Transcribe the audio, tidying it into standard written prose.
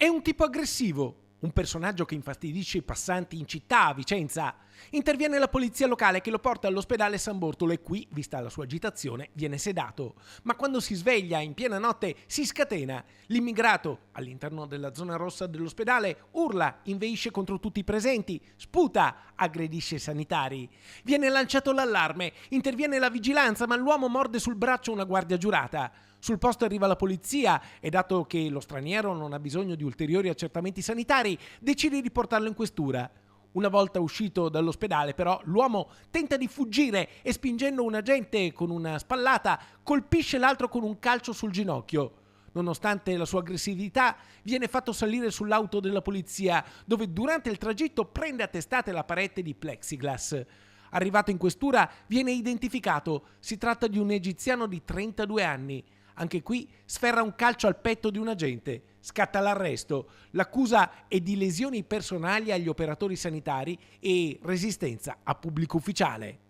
È un tipo aggressivo, un personaggio che infastidisce i passanti in città a Vicenza. Interviene la polizia locale che lo porta all'ospedale San Bortolo e qui, vista la sua agitazione, viene sedato. Ma quando si sveglia in piena notte si scatena. L'immigrato, all'interno della zona rossa dell'ospedale, urla, inveisce contro tutti i presenti, sputa, aggredisce i sanitari. Viene lanciato l'allarme, interviene la vigilanza, ma l'uomo morde sul braccio una guardia giurata. Sul posto arriva la polizia e, dato che lo straniero non ha bisogno di ulteriori accertamenti sanitari, decide di portarlo in questura. Una volta uscito dall'ospedale, però, l'uomo tenta di fuggire e, spingendo un agente con una spallata, colpisce l'altro con un calcio sul ginocchio. Nonostante la sua aggressività, viene fatto salire sull'auto della polizia, dove durante il tragitto prende a testate la parete di plexiglass. Arrivato in questura, viene identificato. Si tratta di un egiziano di 32 anni. Anche qui sferra un calcio al petto di un agente. Scatta l'arresto. L'accusa è di lesioni personali agli operatori sanitari e resistenza a pubblico ufficiale.